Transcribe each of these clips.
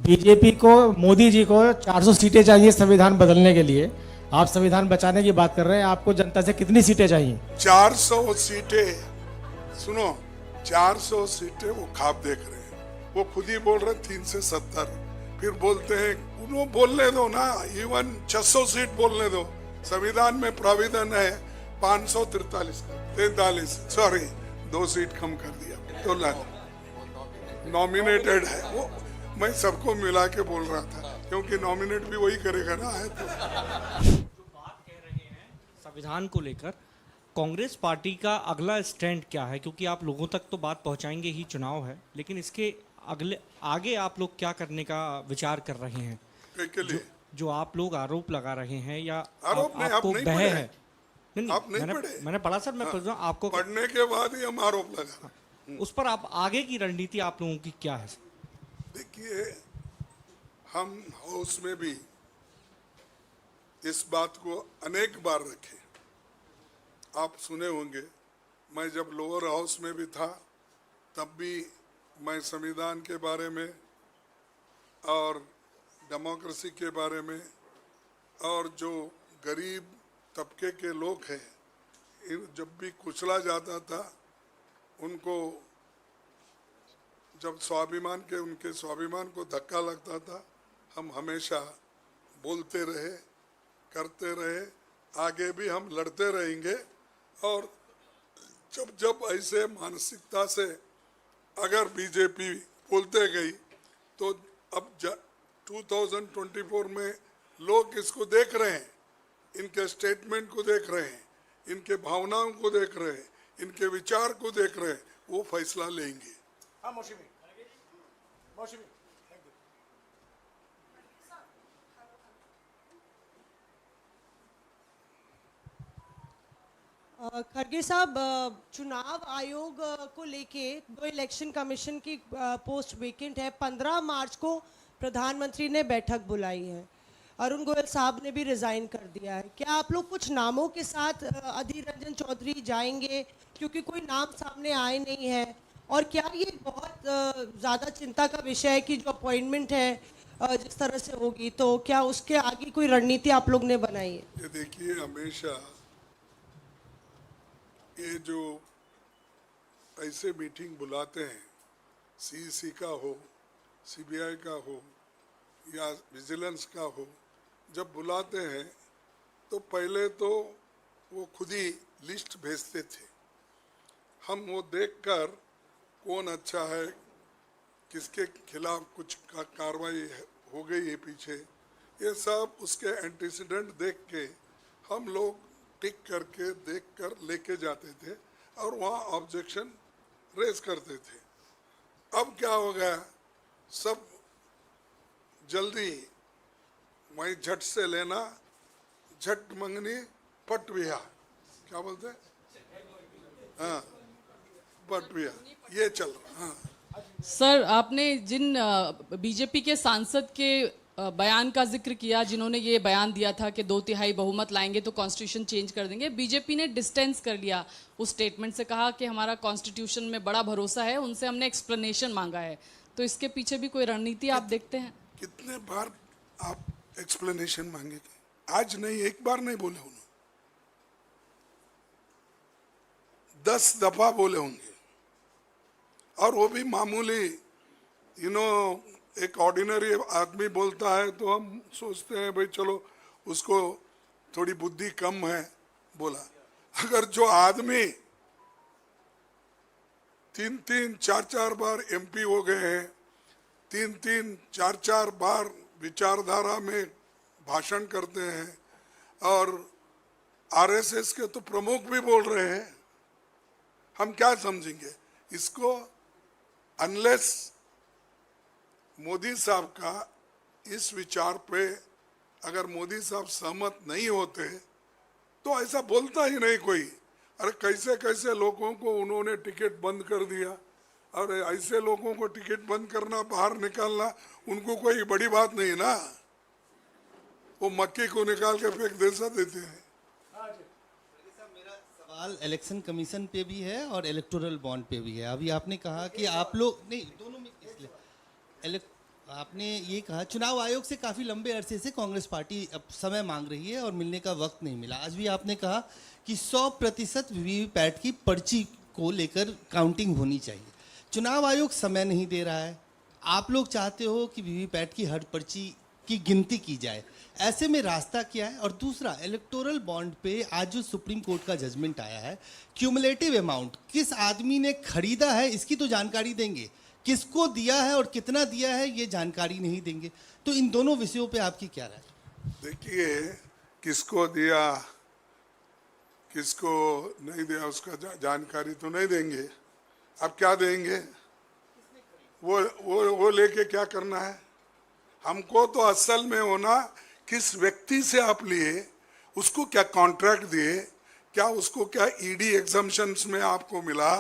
BJP को, मोदी जी को 400 सीटें चाहिए संविधान बदलने के लिए। आप संविधान बचाने की बात कर रहे हैं, आपको जनता से कितनी सीटें चाहिए? 400 सीटें, सुनो, 400 सीटें वो ख्वाब देख रहे हैं। वो खुद ही बोल रहे 3 से 70, फिर बोलते हैं उन्होंने बोलने दो ना, इवन 600 सीट बोलने दो। संविधान में प्राविधान है 543 का, 43, सॉरी 2 सीट कम कर दिया तो नॉमिनेटेड है वो। मैं सबको मिला के बोल रहा था क्योंकि नॉमिनेट भी वही करेगा ना, है तो। जो बात कह रहे हैं संविधान को लेकर, कांग्रेस पार्टी का अगला स्टैंड क्या है? क्योंकि आप लोगों तक तो बात पहुंचाएंगे ही, चुनाव है, लेकिन इसके आगे आप लोग क्या करने का विचार कर रहे हैं? जो आप लोग आरोप लगा रहे हैं या आपको भय है? नहीं, मैंने पढ़ा सर, मैं पूछ रहा हूं आपको। पढ़ने के बाद ही हम आरोप लगा। उस पर आप आगे की रणनीति आप लोगों की क्या है? देखिए, हम हाउस में भी इस बात को अनेक बार रखे, आप सुने होंगे। मैं जब लोअर हाउस में भी था तब भी मैं संविधान के बारे में और डेमोक्रेसी के बारे में और जो गरीब तबके के लोग हैं, जब भी कुचला जाता था, उनको जब उनके स्वाभिमान को धक्का लगता था, हम हमेशा बोलते रहे, करते रहे, आगे भी हम लड़ते रहेंगे। और जब जब ऐसे मानसिकता से अगर बीजेपी बोलते गई तो अब 2024 में लोग इसको देख रहे हैं, इनके स्टेटमेंट को देख रहे हैं, इनके भावनाओं को देख रहे हैं, इनके विचार को देख रहे हैं, वो फैसला लेंगे। खड़गे साहब, चुनाव आयोग को लेके दो इलेक्शन कमीशन की पोस्ट वेकेंट है। 15 मार्च को प्रधानमंत्री ने बैठक बुलाई है, अरुण गोयल साहब ने भी रिजाइन कर दिया है। क्या आप लोग कुछ नामों के साथ अधीर रंजन चौधरी जाएंगे, क्योंकि कोई नाम सामने आए नहीं है? और क्या ये बहुत ज़्यादा चिंता का विषय है कि जो अपॉइंटमेंट है जिस तरह से होगी, तो क्या उसके आगे कोई रणनीति आप लोग ने बनाई है? ये देखिए, हमेशा ये जो ऐसे मीटिंग बुलाते हैं, सीईसी का हो, सीबीआई का हो या विजिलेंस का हो, जब बुलाते हैं तो पहले तो वो खुद ही लिस्ट भेजते थे। हम वो देखकर कौन अच्छा है, किसके खिलाफ कुछ कार्रवाई हो गई है पीछे, ये सब उसके एंटीसीडेंट देख के हम लोग टिक करके देख कर लेके जाते थे और वहाँ ऑब्जेक्शन रेज करते थे। अब क्या हो गया, सब जल्दी वही झट से लेना, झट मंगनी, पट बिहार, क्या बोलते हैं, हाँ, पट बिहार, ये चल रहा। हाँ सर, आपने जिन बीजेपी के सांसद के बयान का जिक्र किया, जिन्होंने ये बयान दिया था कि 2/3 बहुमत लाएंगे तो कॉन्स्टिट्यूशन चेंज कर देंगे, बीजेपी ने डिस्टेंस कर लिया उस स्टेटमेंट से, कहा कि हमारा कॉन्स्टिट्यूशन में बड़ा भरोसा है, उनसे हमने एक्सप्लेनेशन मांगा है। तो इसके पीछे भी कोई रणनीति आप देखते हैं? कितने बार आप एक्सप्लेनेशन मांगेंगे? आज नहीं, एक बार नहीं बोले उन्होंने, 10 दफा बोले होंगे। और वो भी मामूली, एक ऑर्डिनरी आदमी बोलता है तो हम सोचते हैं भाई चलो उसको थोड़ी बुद्धि कम है बोला। अगर जो आदमी 3-3, 4-4 बार एमपी हो गए हैं, 3-3, 4-4 बार विचारधारा में भाषण करते हैं और आरएसएस के तो प्रमुख भी बोल रहे हैं, हम क्या समझेंगे इसको? अनलेस मोदी साहब का इस विचार पे अगर मोदी साहब सहमत नहीं होते तो ऐसा बोलता ही नहीं कोई। अरे कैसे कैसे लोगों को उन्होंने टिकट बंद कर दिया, और ऐसे लोगों को टिकट बंद करना, बाहर निकालना, उनको कोई बड़ी बात नहीं ना। वो मक्की को निकाल के फेंक देसा देते हैं। मेरा सवाल इलेक्शन कमीशन पे भी है और इलेक्टोरल बॉन्ड पे भी है। अभी आपने कहा कि आप लोग नहीं, दोनों में, इसलिए आपने ये कहा चुनाव आयोग से काफ़ी लंबे अरसे से कांग्रेस पार्टी अब समय मांग रही है और मिलने का वक्त नहीं मिला। आज भी आपने कहा कि 100% वीवीपैट की पर्ची को लेकर काउंटिंग होनी चाहिए। चुनाव आयोग समय नहीं दे रहा है, आप लोग चाहते हो कि वीवीपैट की हर पर्ची की गिनती की जाए, ऐसे में रास्ता क्या है? और दूसरा, इलेक्टोरल बॉन्ड पे आज जो सुप्रीम कोर्ट का जजमेंट आया है, क्यूमुलेटिव अमाउंट किस आदमी ने खरीदा है इसकी तो जानकारी देंगे, किसको दिया है और कितना दिया है ये जानकारी नहीं देंगे। तो इन दोनों विषयों पे आपकी क्या राय? देखिए, किसको दिया किसको नहीं दिया उसका जानकारी तो नहीं देंगे। अब क्या देंगे? वो लेके क्या करना है? हमको तो असल में होना किस व्यक्ति से आप लिए, उसको क्या कॉन्ट्रैक्ट दिए, क्या उसको क्या ईडी एग्जम्पशंस में आपको मिला,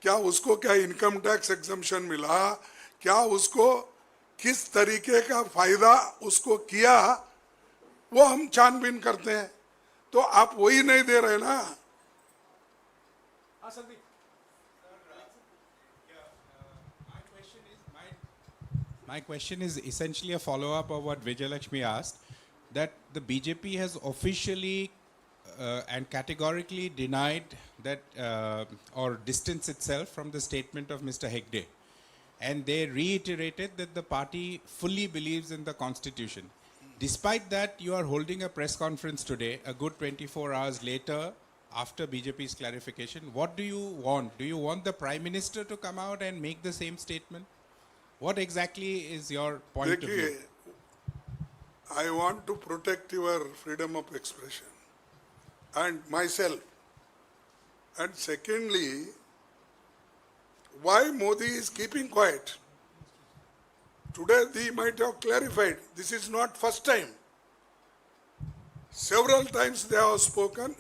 क्या उसको क्या इनकम टैक्स एग्जम्पशन मिला, क्या उसको किस तरीके का फायदा उसको किया, वो हम छानबीन करते हैं। तो आप वही नहीं दे रहे ना। My question is essentially a follow-up of what Vijayalakshmi asked, that the BJP has officially and categorically denied that or distanced itself from the statement of Mr. Hegde. And they reiterated that the party fully believes in the Constitution. Despite that, you are holding a press conference today, a good 24 hours later, after BJP's clarification. What do you want? Do you want the Prime Minister to come out and make the same statement? What exactly is your point of view? देखिए, I want to protect your freedom of expression and myself. And secondly, why Modi is keeping quiet? Today he might have clarified. This is not first time. Several times they have spoken,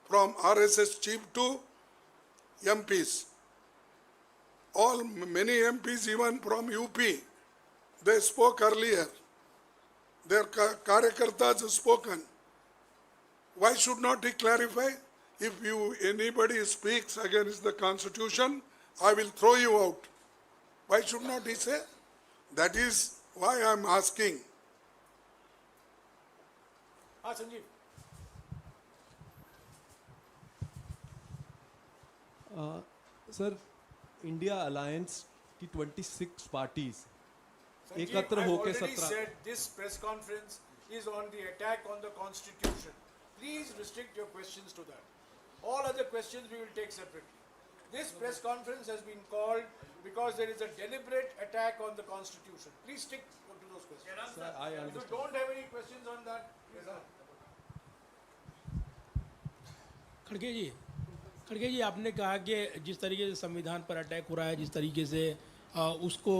from RSS chief to MPs. Many MPs even from UP, they spoke earlier. Their Karyakartas have spoken. Why should not he clarify? If anybody speaks against the Constitution, I will throw you out. Why should not he say? That is why I am asking. हाँ Sanjeev. Sir, India alliance की 26 parties एकत्र होकर 17 said this press conference is on the attack on the constitution. Please restrict your questions to that. All other questions we will take separately. This press conference has been called because there is a deliberate attack on the constitution. Please stick to those questions. Sir, I If you understand. don't have any questions on that, खड़गे जी, आपने कहा कि जिस तरीके से संविधान पर attack हो रहा है, जिस तरीके से उसको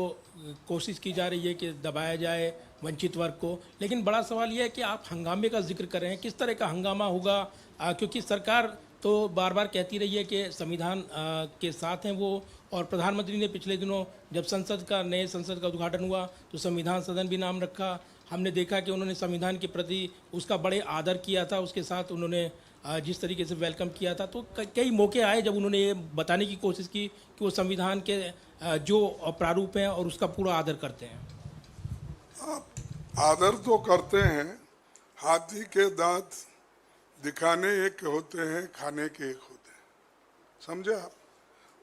कोशिश की जा रही है कि दबाया जाए वंचित वर्ग को, लेकिन बड़ा सवाल यह है कि आप हंगामे का जिक्र कर रहे हैं। किस तरह का हंगामा होगा? क्योंकि सरकार तो बार बार कहती रही है कि संविधान के साथ हैं वो, और प्रधानमंत्री ने पिछले दिनों जब नए संसद का उद्घाटन हुआ तो संविधान सदन भी नाम रखा। हमने देखा कि उन्होंने संविधान के प्रति उसका बड़े आदर किया था, उसके साथ उन्होंने जिस तरीके से वेलकम किया था। तो कई मौके आए जब उन्होंने ये बताने की कोशिश की कि वो संविधान के जो प्रारूप हैं और उसका पूरा आदर करते हैं। आदर तो करते हैं, हाथी के दांत दिखाने एक होते हैं, खाने के एक होते हैं, समझे आप?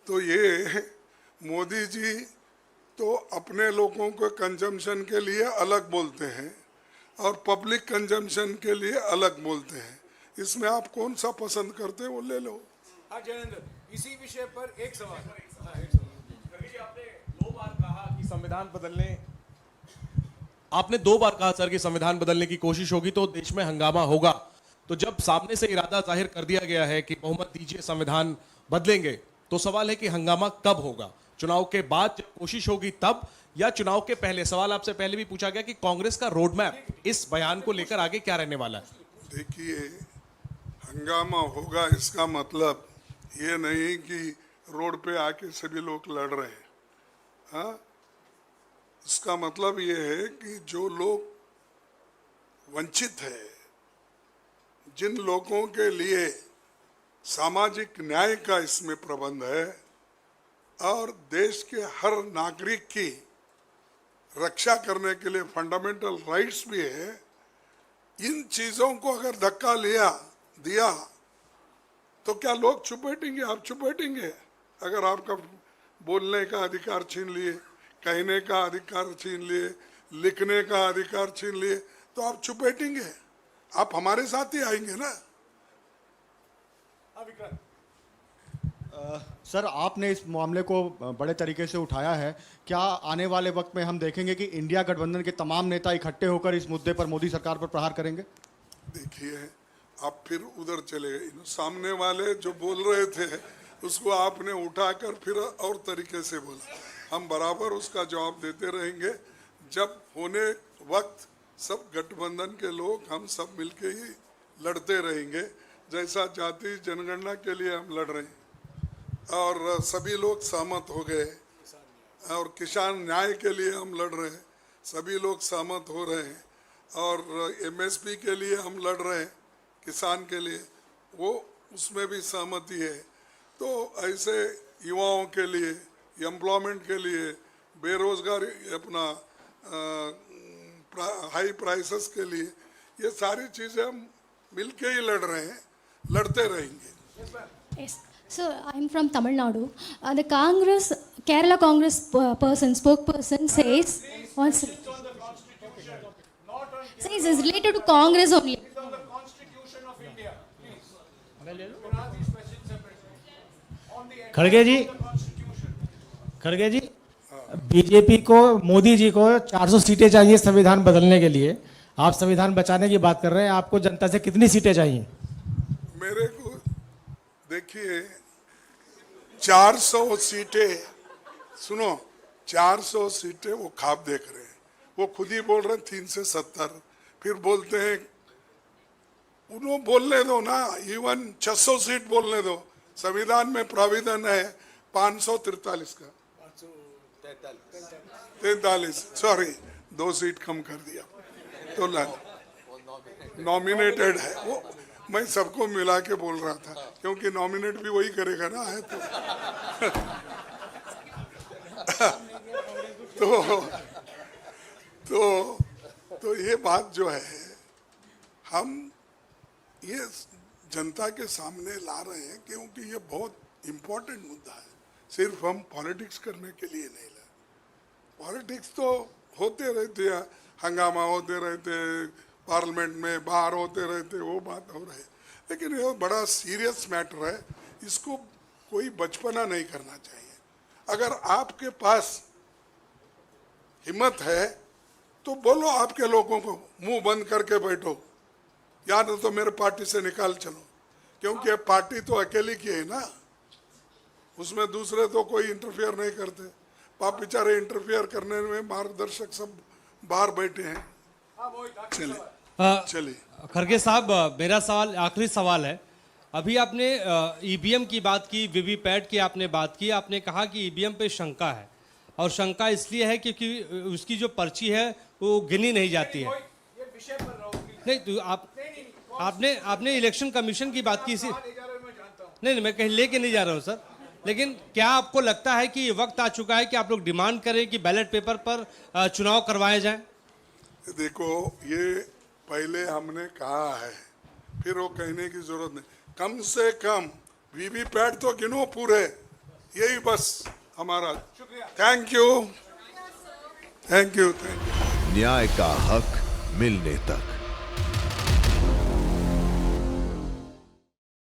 तो ये मोदी जी तो अपने लोगों को कंजम्पशन के लिए अलग बोलते हैं और पब्लिक कंजम्पशन के लिए अलग बोलते हैं। इसमें आप कौन सा पसंद करते हैं वो ले लो। हाँ जयेंद्र, इसी विषय पर एक सवाल। आपने दो बार कहा कि संविधान बदलने आपने 2 बार कहा सर कि संविधान बदलने की कोशिश होगी तो देश में हंगामा होगा। तो जब सामने से इरादा जाहिर कर दिया गया है कि बहुमत दीजिए, संविधान बदलेंगे, तो सवाल है कि हंगामा कब होगा? चुनाव के बाद जब कोशिश होगी तब, या चुनाव के पहले? सवाल आपसे पहले भी पूछा गया कि कांग्रेस का रोड मैप इस बयान को लेकर आगे क्या रहने वाला है? देखिए, हंगामा होगा इसका मतलब ये नहीं कि रोड पे आके सभी लोग लड़ रहे हैं। हाँ, इसका मतलब ये है कि जो लोग वंचित है, जिन लोगों के लिए सामाजिक न्याय का इसमें प्रबंध है और देश के हर नागरिक की रक्षा करने के लिए फंडामेंटल राइट्स भी है। इन चीजों को अगर धक्का दिया तो क्या लोग चुप बैठेंगे? आप चुप बैठेंगे? अगर आपका बोलने का अधिकार छीन लिए, कहने का अधिकार छीन लिए, लिखने का अधिकार छीन लिए, तो आप चुप बैठेंगे? आप हमारे साथ ही आएंगे ना। सर, आपने इस मामले को बड़े तरीके से उठाया है। क्या आने वाले वक्त में हम देखेंगे कि इंडिया गठबंधन के तमाम नेता इकट्ठे होकर इस मुद्दे पर मोदी सरकार पर प्रहार करेंगे? देखिए, आप फिर उधर चले गए। सामने वाले जो बोल रहे थे उसको आपने उठाकर फिर और तरीके से बोला। हम बराबर उसका जवाब देते रहेंगे। जब होने वक्त सब गठबंधन के लोग हम सब मिलके ही लड़ते रहेंगे, जैसा जाति जनगणना के लिए हम लड़ रहे हैं और सभी लोग सहमत हो गए, और किसान न्याय के लिए हम लड़ रहे हैं, सभी लोग सहमत हो रहे हैं, और एमएसपी के लिए हम लड़ रहे हैं, किसान के लिए, वो उसमें भी सहमति है। तो ऐसे युवाओं के लिए, एम्प्लॉयमेंट के लिए, बेरोजगारी, अपना हाई प्राइसेस के लिए, ये सारी चीज़ें हम मिलके ही लड़ रहे हैं, लड़ते रहेंगे। Yes. So I'm from Tamil Nadu. The Kerala Congress spokesperson says, says it's related to Congress only. It's on the Constitution of India. Please. You can ask these questions separately. On the खड़गे जी, खड़गे जी, BJP को, मोदी जी को 400 सीटें चाहिए संविधान बदलने के लिए। आप संविधान बचाने की बात कर रहे हैं, आपको जनता से कितनी सीटें चाहिए? मेरे को देखिए, 400 सीटें, सुनो, 400 सीटें वो ख्वाब देख रहे हैं। वो खुद ही बोल रहे हैं 3 से 70, फिर बोलते हैं, उन्होंने बोलने दो ना, इवन 600 सीट बोलने दो। संविधान में प्राविधान है 543 का, 43, सॉरी 2 सीट कम कर दिया, तो नॉमिनेटेड है वो। मैं सबको मिला के बोल रहा था, क्योंकि नॉमिनेट भी वही करेगा ना, है तो ये बात जो है, हम ये जनता के सामने ला रहे हैं, क्योंकि ये बहुत इम्पोर्टेंट मुद्दा है। सिर्फ हम पॉलिटिक्स करने के लिए नहीं लाए। पॉलिटिक्स तो होते रहते हैं, हंगामा होते रहते, पार्लियामेंट में बाहर होते रहते, वो बात हो रही है, लेकिन ये बड़ा सीरियस मैटर है, इसको कोई बचपना नहीं करना चाहिए। अगर आपके पास हिम्मत है तो बोलो आपके लोगों को, मुंह बंद करके बैठो, या तो मेरे पार्टी से निकाल चलो, क्योंकि पार्टी तो अकेली की है ना, उसमें दूसरे तो कोई इंटरफेयर नहीं करते। पाप बेचारे इंटरफेयर करने में मार्गदर्शक सब बाहर बैठे हैं। चलिए खड़गे साहब, मेरा सवाल, आखिरी सवाल है। अभी आपने ईवीएम की बात की, वीवीपैट की आपने बात की, आपने कहा कि ईवीएम पे शंका है, और शंका इसलिए है क्योंकि उसकी जो पर्ची है वो गिनी नहीं जाती है। नहीं तो आपने इलेक्शन कमीशन की बात की, नहीं, मैं कहीं लेके नहीं जा रहा हूँ सर, लेकिन क्या आपको लगता है कि ये वक्त आ चुका है कि आप लोग डिमांड करें कि बैलेट पेपर पर चुनाव करवाए जाएं? देखो, ये पहले हमने कहा है, फिर वो कहने की जरूरत नहीं। कम से कम वीवीपैट तो गिनो पूरे, यही बस हमारा। Thank you, thank you, thank you. न्याय का हक मिलने तक।